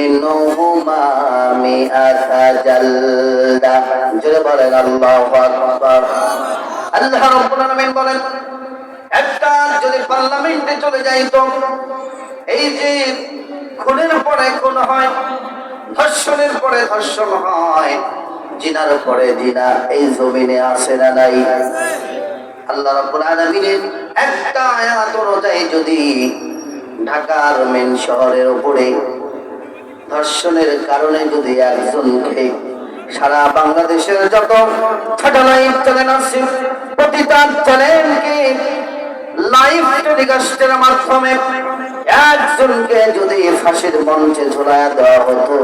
মিনহুমা মিআতা জালদা। জোরে বলেন আল্লাহু আকবার। আল্লাহ রাব্বুল আলামিন বলেন, একটা যদি পার্লামেন্টে চলে যাইতো, এই যে খুনের পরে খুন হয়, ধর্ষণের পরে ধর্ষণ হয়, জিনার পরে জিনা এই জমিনে আসে না নাই? আল্লাহ রাব্বুল আলামিনের একটা আয়াত অনুযায়ী যদি ঢাকার মেন শহরের উপরে ধর্ষণের কারণে যদি একজনকে সারা বাংলাদেশের যত স্যাটেলাইট চ্যানেল আছে প্রতিটা চ্যানেলকে লাইভ টেলিকাস্টের মাধ্যমে একজনকে যদি ফাঁসির মঞ্চে ঝুলায়া দেওয়া হতো,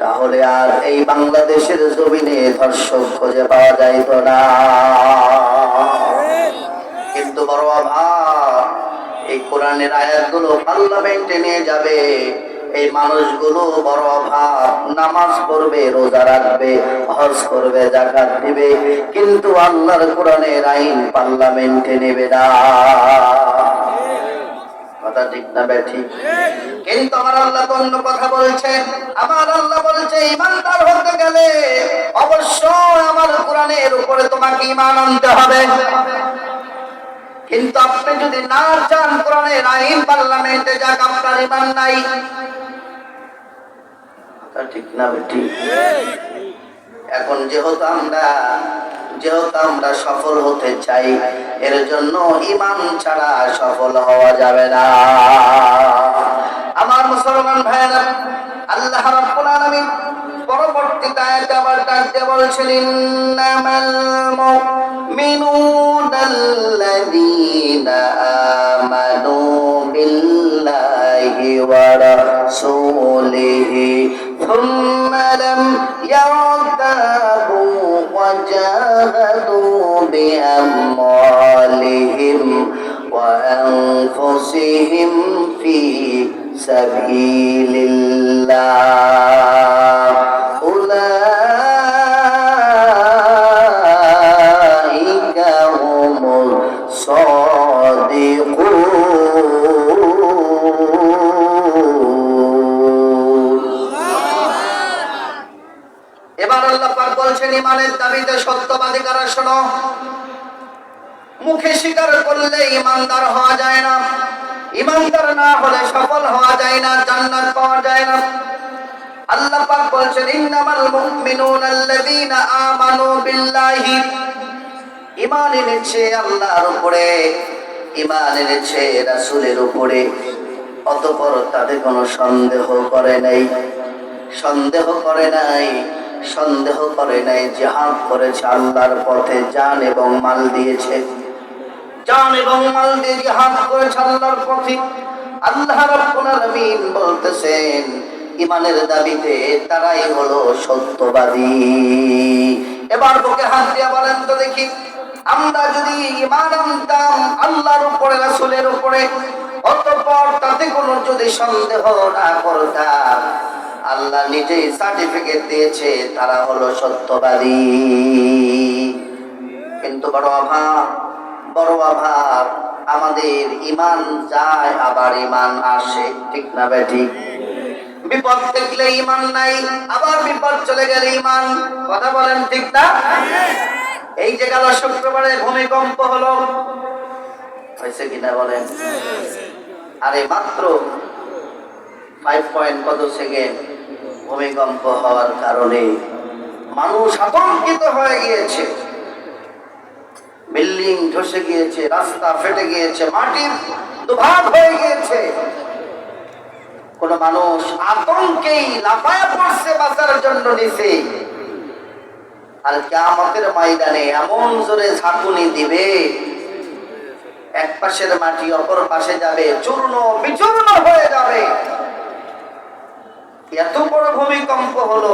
তাহলে আর এই বাংলাদেশের জমিনে ধর্ষক খুঁজে পাওয়া যাইত না। কিন্তু বড় অভাব, এই কোরআনের আয়াতগুলো পার্লামেন্টে নিয়ে যাবে, এই মানুষগুলো বড় অভাব, নামাজ পড়বে, রোজা রাখবে, হজ করবে, যাকাত দিবে, কিন্তু আল্লাহর কোরআনের আইন পার্লামেন্টে নেবে না। কথা ঠিক না বেঠিক? কিন্তু আমার আল্লাহ তো অন্য কথা বলছে। আমার আল্লাহ বলছে, ইমানদার হতে গেলে অবশ্যই আমার কোরআনের উপরে তোমাকে ঈমান আনতে হবে। কিন্তু আপনি যদি না চান কোরআনের আইন পার্লামেন্টে যাক, আপনার ঈমান নাই। কথা ঠিক না বেঠিক? এখন যেহেতু আমরা সফল হতে চাই, এর জন্য ঈমান ছাড়া সফল হওয়া যাবে না। আমার মুসলমান ভাইরা, আল্লাহ রাব্বুল আলামিন পরবর্তীতে আয়াতে আবার ডাকতে বলছেন, ইন্নামাল মুমিনুনাল্লাযীনা আমানু বিল্লাহি ওয়া রাসূলিহি থুম্মা লাম ইয়ারতাবু ওয়া জাহাদু বিআমওয়ালিহিম ওয়া আনফুসিহিম ফি সাবিলিল্লাহ উলাইকা হুমুস সাদিকুন। এবার আল্লাহ পাক বলছেন, ঈমানের দাবিতে সত্যবাদী কারা? শোনো, মুখে স্বীকার করলে ঈমানদার হওয়া যায় না, ঈমানদার না হলে সফল হওয়া যায় না, জান্নাত পাওয়া যায় না। আল্লাহ পাক বলছেন, ইন্নামাল মুমিনুনাল্লাযীনা আমানু বিল্লাহি, ঈমান এনেছে আল্লাহর উপরে, ঈমান এনেছে রাসূলের উপরে, অতঃপর তাদের কোনো সন্দেহ করে নাই, জিহাদ করেছে আল্লাহর পথে, জান এবং মাল দিয়েছে, জান এবং মাল দিয়ে জিহাদ করেছে আল্লাহর পথে। আল্লাহ রাব্বুল আলামিন বলতেছেন, ঈমানের দাবিতে তারাই হলো সত্যবাদী। এবার বুকে হাত দিয়ে বলেন তো দেখি, আমরা যদি ঈমান আনতাম আল্লাহর উপরে, রাসূলের উপরে, অতঃপর তাতে কোনো যদি সন্দেহ না করতাম, আল্লাহ নিজেই সার্টিফিকেট দিয়েছে তারা হলো সত্যবাদী। কিন্তু বড় অভাব, আমাদের ঈমান যায় আবার ঈমান আসে, ঠিক না বেঠিক? বিপদ দেখলে ঈমান নাই, আবার বিপদ চলে গেলে ঈমান। কথা বলেন ঠিক না? এই যে গেল শুক্রবারে ভূমিকম্প হলো, হয়েছে কিনা বলেন? আরে মাত্র 5 পয়েন্ট কত সেকেন্ড ভূমিকম্প হওয়ার কারণে মানুষ আতঙ্কিত হয়ে গিয়েছে, বিল্ডিং ধসে গিয়েছে, রাস্তা ফেটে গিয়েছে, মাটি দুভাগ হয়ে গিয়েছে। কোন মানুষ আতঙ্কেই লাফায়া পড়ছে বাঁচার জন্য নিচে। আর কিয়ামতের ময়দানে এমন জোরে ঝাঁকুনি দিবে, এক পাশের মাটি অপর পাশে যাবে, চূর্ণ বিচূর্ণ হয়ে যাবে। এত বড় ভূমিকম্প হলো,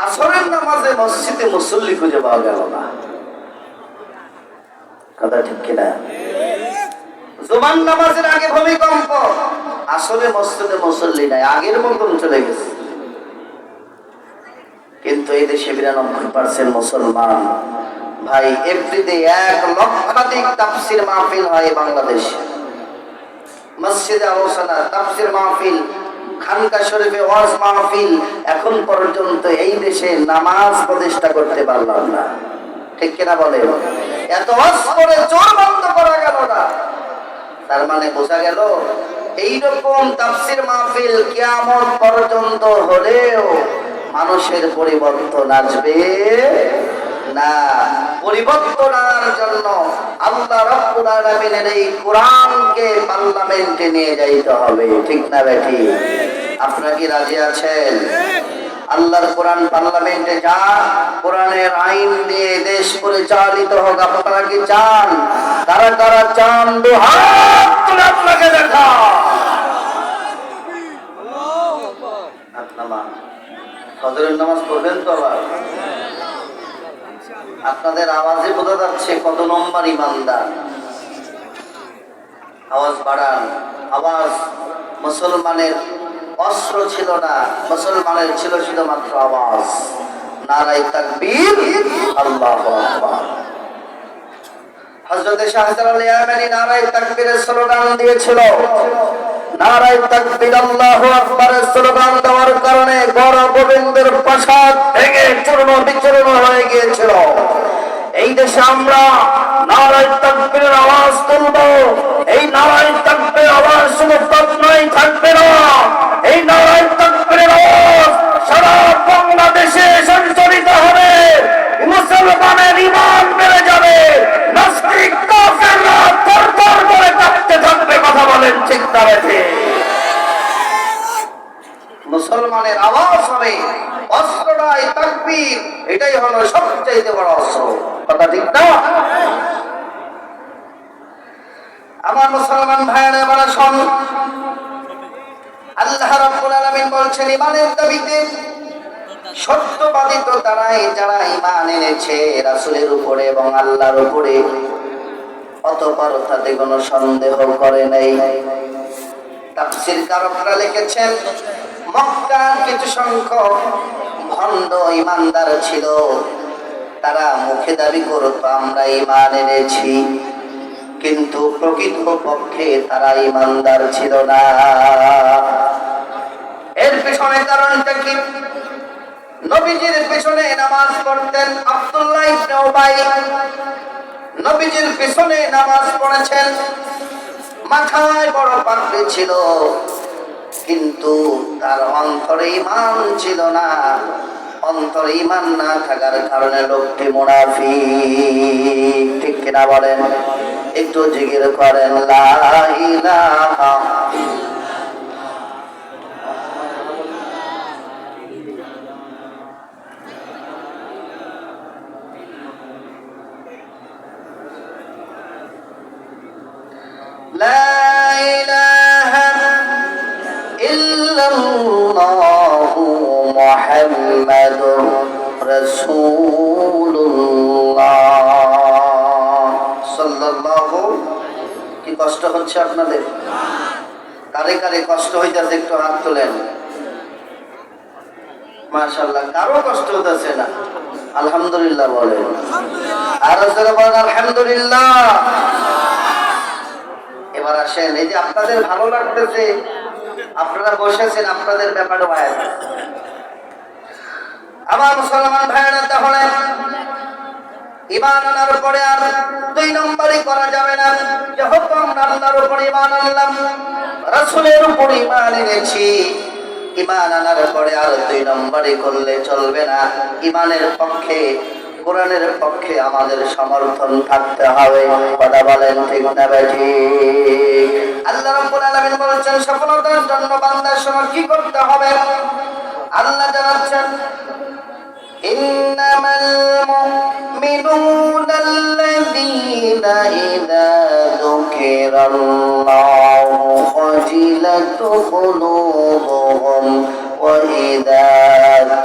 আসরের নামাজে মসজিদে মুসল্লি খুঁজে পাওয়া গেল না। কথা ঠিক কিনা? জুমার নামাজের আগে ভূমিকম্প, আসলে মসজিদে মুসল্লি নাই, আগের মতন চলে গেছে। কিন্তু এই দেশে 92% মুসলমান। ভাই, এভরিডে 1 লক্ষাধিক তাফসীর মাহফিল হয় বাংলাদেশে। মসজিদে আলোচনা, তাফসীর মাহফিল খানকা শরীফে ওয়াজ মাহফিল, এখন পর্যন্ত এই দেশে নামাজ প্রতিষ্ঠা করতে পারলাম না। ঠিক কিনা বলে? এত ওয়াজ করে চোর বন্ধ করা গেল না। তার মানে বোঝা গেল এইরকম তাফসীর মাহফিল কিয়ামত পর্যন্ত হলেও মানুষের পরিবর্তন আসবে না। পরিবর্তন আনার জন্য আল্লাহ রাব্বুল আলামিনের এই কোরআনকে পার্লামেন্টে নিয়ে যাইতে হবে। ঠিক না বেঠি? আপনারা কি রাজি আছেন? আল্লাহর কোরআন পার্লামেন্টে যা, কোরআনের আইন দিয়ে দেশ পরিচালিত হোক, আপনারা কি চান? কারা কারা চান? দুহাত তুলে আপনাকে দেখা। ফজরের নামাজ পড়বেন তো আবার? আপনাদের আওয়াজে বোঝা যাচ্ছে কত নম্বর ইমানদার। আওয়াজ বাড়ান। আওয়াজ মুসলমানের অস্ত্র ছিল না, মুসলমানের ছিল শুধুমাত্র আওয়াজ। নারায়ে তাকবীর, আল্লাহু আকবার। হযরত শাহজালাল আল ইয়ামানি নারায়ে তাকবীরের স্লোগান দিয়েছিল। নারায়ে তাকবীর, আল্লাহু আকবারের স্লোগান দেওয়ার কারণে বড় গোবিন্দের প্রাসাদ ভেঙে চূর্ণ বিচূর্ণ হয়ে গিয়েছিল। এই দেশে আমরা নারায়ে তাকবীরের আওয়াজ তুলব। এই নারায়ে তাকবীরের আওয়াজ শুধু পাটনায় থাকবে না, এই নারায়ে তাকবীরের আওয়াজ সারা বাংলাদেশে সঞ্চারিত হবে। মুসলমানের ঈমান বেড়ে যাবে, নাস্তিক কাফেররা থরথর করে কাঁপতে থাকবে। কথা বলেন ঠিক না বেঠিক? মুসলমানের আওয়াজ হবে, অস্ত্রটাই তাকবীর, এটাই হলো সবচেয়ে বড় অস্ত্র। কথা ঠিক না? আমার মুসলমান ভাইয়েরা এবার শোন, আল্লাহ রাব্বুল আলামিন বলছেন ঈমানের দাবিতে সত্যবাদী তো তারাই যারা ঈমান এনেছে রাসূলের উপরে এবং আল্লাহর উপরে, অতঃপর তাতে কোনো সন্দেহ করে নাই। তাফসীরকাররা লিখেছেন মক্কার কিছু সংখ্যক ভণ্ড ঈমানদার ছিল, তারা মুখে দাবি করত আমরা ঈমান এনেছি, কিন্তু প্রকৃতপক্ষে তারা ঈমানদার ছিল না। এর পেছনে কারণটা কি? নবীজির পেছনে নামাজ পড়তেন আব্দুল্লাহ ইবনে উবাই, নবীজির পেছনে নামাজ পড়েছেন, মাথায় বড় পাগড়ি ছিল, কিন্তু তার অন্তরে ঈমান ছিল না। অন্তরে ঈমান না থাকার কারণে লোকটি মুনাফিক। ঠিক কিনা বলেন? একটু জিকির করেন লা ইলাহা لا إله إلا الله محمد رسول الله صلى الله। কি কষ্ট হচ্ছে আপনাদের? কারে কারে কষ্ট হইতেছে একটু হাত তোলেন। মাশাআল্লাহ, কারো কষ্ট হতেছে না। আলহামদুলিল্লাহ বলেন। আর যারা বলেন আলহামদুলিল্লাহ। এবার আসেন, এই যে আপনাদের ভালো লাগতেছে, আপনারা বসেছেন, আপনাদের ব্যাপারে ভাই আমার মুসলমান ভাইরা, তাহলে ঈমান আনার পরে আর দুই নম্বরই করা যাবে না। যেহেতু আমরা আল্লাহর উপর ঈমান আনলাম, রাসূলের উপর ঈমান এনেছি, ঈমান আনার পরে আর দুই নম্বরই করলে চলবে না। ঈমানের পক্ষে, কোরআনের পক্ষে আমাদের সমর্থন থাকতে হবে। কথা বলেন ঠিক না বেঠিক? আল্লাহ রাব্বুল আলামিন বলেছেন সফলতার জন্য বান্দার সময় কি করতে হবে? আল্লাহ জানাচ্ছেন ইন্নামাল মুমিনুনা আল্লাযীনা ইযা যুকিরাল্লাহু ওয়াজিলাত কুলুবুহুম ওয়া ইযা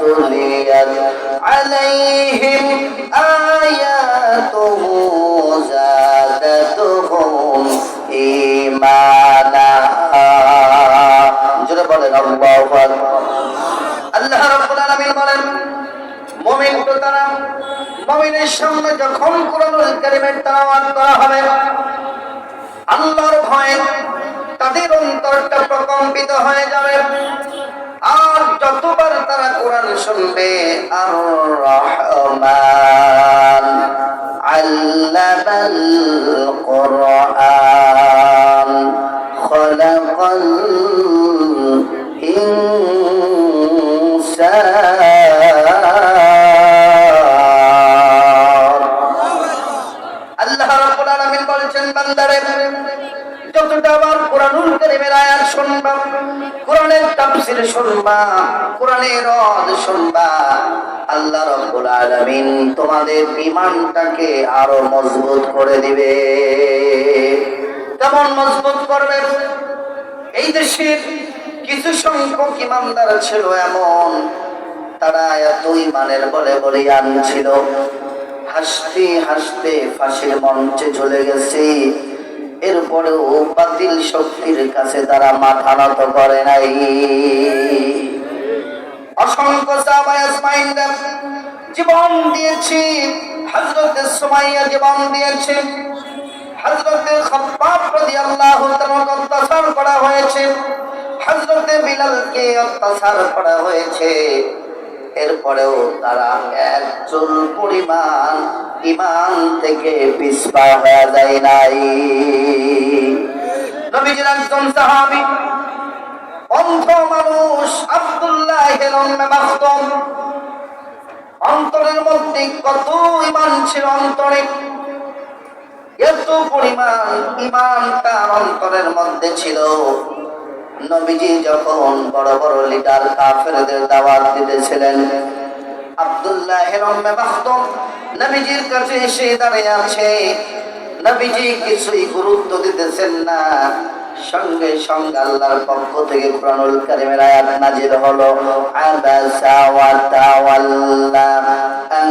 তুলিয়াত আলাইহিম আয়াতুহু যাদাতুহুম ঈমানা। জোরে বলেন আল্লাহু আকবার। আল্লাহ রাব্বুল আলামিন বলেন মুমিন তো তারা, মুমিনের সামনে যখন কোরআনুল কারীমের তেলাওয়াত করা হবে, আল্লাহর ভয়ে তাদের অন্তরটা প্রকম্পিত হয়ে যাবে। শুনবে আর রহমান আল্লামাল কুরআন খলাকাল আল্লাহ রাব্বুল আলামিন বলেছেন বান্দারে যতটা আবার কোরআনুল কারীমের আয়াত শুনবা, কোরআনের তাফসীর শুনবা, কোরআনের অর্থ শুনবা, আল্লাহ রাব্বুল আলামিন তোমাদের ঈমানটাকে আরো মজবুত করে দিবে। কেমন মজবুত করবে? এই দেশের কিছু সংখ্যক ইমানদার ছিল এমন, তারা এত ঈমানের বলে বলিয়ান ছিল, হাসতে হাসতে ফাঁসির মঞ্চে চলে গেছে, এরপরেও বাতিল শক্তির কাছে তারা মাথা নত করে নাই। অসংখ্য সাহাবায়ে আজমাইনরা জীবন দিয়েছে, হযরত সুমাইয়া জীবন দিয়েছে, হযরত খাব্বাব রাদিয়াল্লাহু তাআলা অত্যাচার করা হয়েছে, হযরত বিলালকে অত্যাচার করা হয়েছে, এরপরেও তারা এক চুল পরিমাণ ঈমান থেকে পিছপা হয়ে যায় নাই। নবীজির একজন সাহাবী অন্ধ মানুষ আব্দুল্লাহ ইবনে মাখতুম, অন্তরের মধ্যে কত ঈমান ছিল, অন্তরে এত পরিমাণ ঈমান তার অন্তরের মধ্যে ছিল। নবীজি যখন বড় বড় লিডার কাফেরদের দাওয়াত দিতেছিলেন, আব্দুল্লাহ ইবনে মাখতুম নবীজির কাছে এসে দাঁড়িয়ে আছে, নবীজি কিছুই গুরুত্ব দিতেছেন না। সঙ্গে সঙ্গে আল্লাহর পক্ষ থেকে কুরআনুল কারীমের আয়াত নাযিল হলো, আবাসা ওয়া তাওয়াল্লা আন